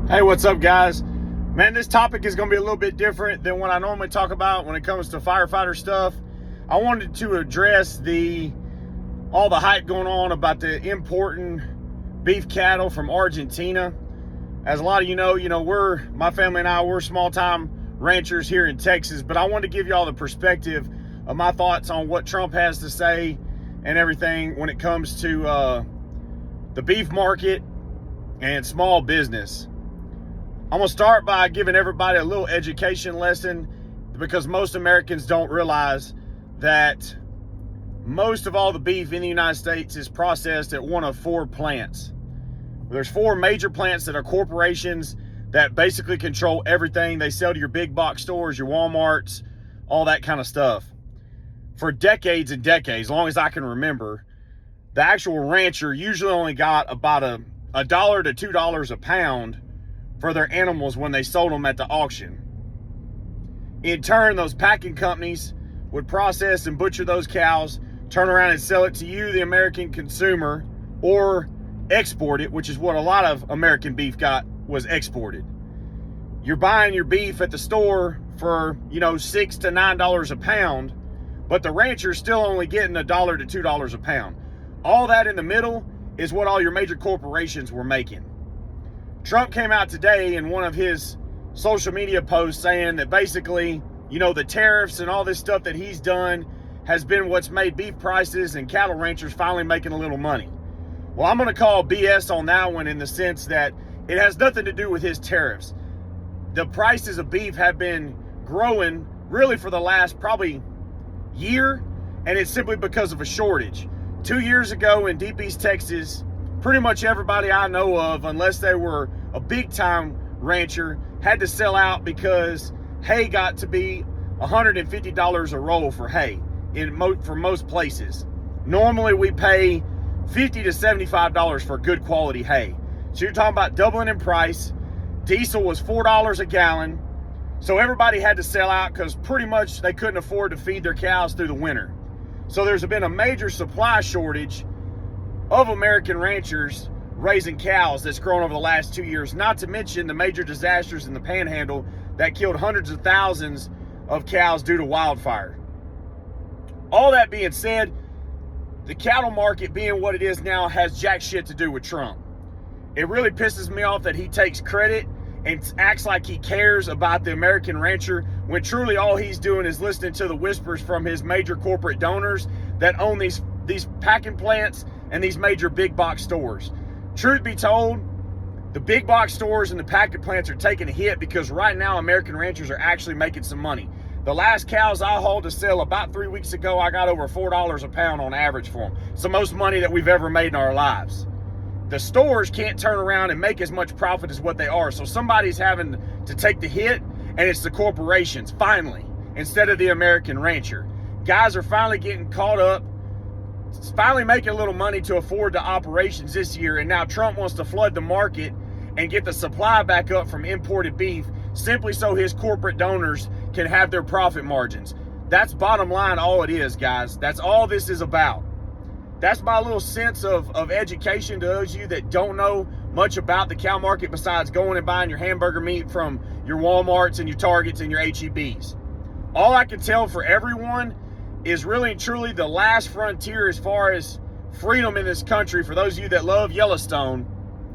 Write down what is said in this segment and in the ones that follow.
Hey, what's up, guys? Man, this topic is going to be a little bit different than what I normally talk about when it comes to firefighter stuff. I wanted to address all the hype going on about the importing beef cattle from Argentina. As a lot of you know, my family and we're small-time ranchers here in Texas, but I wanted to give you all the perspective of my thoughts on what Trump has to say and everything when it comes to the beef market and small business. I'm going to start by giving everybody a little education lesson because most Americans don't realize that most of all the beef in the United States is processed at one of four plants. There's four major plants that are corporations that basically control everything. They sell to your big box stores, your Walmarts, all that kind of stuff. For decades and decades, as long as I can remember, the actual rancher usually only got about a dollar to $2 a pound for their animals when they sold them at the auction. In turn, those packing companies would process and butcher those cows, turn around and sell it to you, the American consumer, or export it, which is what a lot of American beef was exported. You're buying your beef at the store for, $6 to $9 a pound, but the rancher's still only getting $1 to $2 a pound. All that in the middle is what all your major corporations were making. Trump came out today in one of his social media posts saying that basically, the tariffs and all this stuff that he's done has been what's made beef prices and cattle ranchers finally making a little money. Well, I'm going to call BS on that one in the sense that it has nothing to do with his tariffs. The prices of beef have been growing really for the last probably year, and it's simply because of a shortage. 2 years ago in Deep East Texas, pretty much everybody I know of, unless they were a big-time rancher, had to sell out because hay got to be $150 a roll for hay for most places. Normally, we pay $50 to $75 for good quality hay. So you're talking about doubling in price. Diesel was $4 a gallon. So everybody had to sell out because pretty much they couldn't afford to feed their cows through the winter. So there's been a major supply shortage of American ranchers raising cows that's grown over the last 2 years, not to mention the major disasters in the Panhandle that killed hundreds of thousands of cows due to wildfire. All that being said, the cattle market being what it is now has jack shit to do with Trump. It really pisses me off that he takes credit and acts like he cares about the American rancher when truly all he's doing is listening to the whispers from his major corporate donors that own these packing plants and these major big box stores. Truth be told, the big box stores and the packing plants are taking a hit because right now American ranchers are actually making some money. The last cows I hauled to sell about 3 weeks ago, I got over $4 a pound on average for them. It's the most money that we've ever made in our lives. The stores can't turn around and make as much profit as what they are. So somebody's having to take the hit, and it's the corporations, finally, instead of the American rancher. Guys are finally getting caught up, finally making a little money to afford the operations this year, and now Trump wants to flood the market and get the supply back up from imported beef simply so his corporate donors can have their profit margins. That's bottom line all it is, guys. That's all this is about. That's my little sense of education to those of you that don't know much about the cow market besides going and buying your hamburger meat from your Walmarts and your Targets and your HEBs. All I can tell for everyone is really and truly the last frontier as far as freedom in this country, for those of you that love Yellowstone,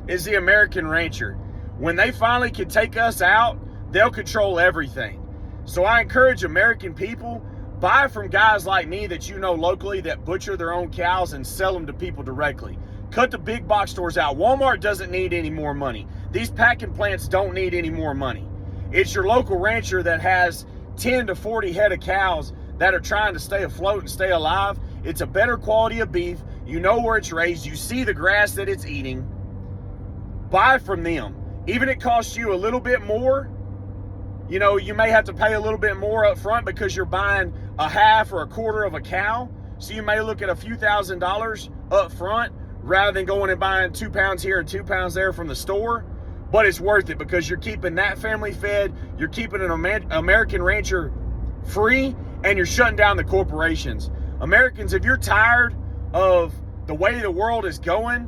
is the American rancher. When they finally can take us out, they'll control everything. So I encourage American people, buy from guys like me that you know locally that butcher their own cows and sell them to people directly. Cut the big box stores out. Walmart doesn't need any more money. These packing plants don't need any more money. It's your local rancher that has 10 to 40 head of cows that are trying to stay afloat and stay alive. It's a better quality of beef. You know where it's raised. You see the grass that it's eating. Buy from them. Even if it costs you a little bit more, you may have to pay a little bit more up front because you're buying a half or a quarter of a cow. So you may look at a few $1,000s up front rather than going and buying 2 pounds here and 2 pounds there from the store. But it's worth it because you're keeping that family fed, you're keeping an American rancher free, and you're shutting down the corporations. Americans, if you're tired of the way the world is going,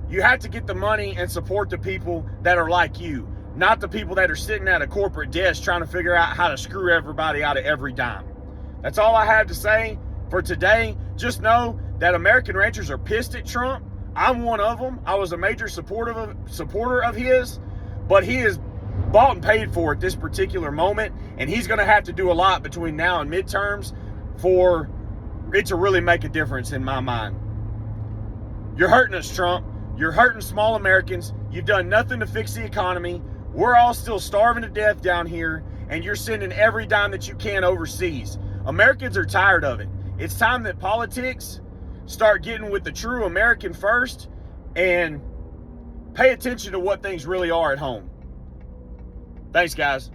You have to get the money and support the people that are like you, not the people that are sitting at a corporate desk trying to figure out how to screw everybody out of every dime. That's all I have to say for today. Just know that American ranchers are pissed at Trump. I'm one of them. I was a major supporter of his, but he is bought and paid for at this particular moment, and he's going to have to do a lot between now and midterms for it to really make a difference in my mind. You're hurting us, Trump. You're hurting small Americans. You've done nothing to fix the economy. We're all still starving to death down here, and you're sending every dime that you can overseas. Americans are tired of it. It's time that politics start getting with the true American first and pay attention to what things really are at home. Thanks, guys.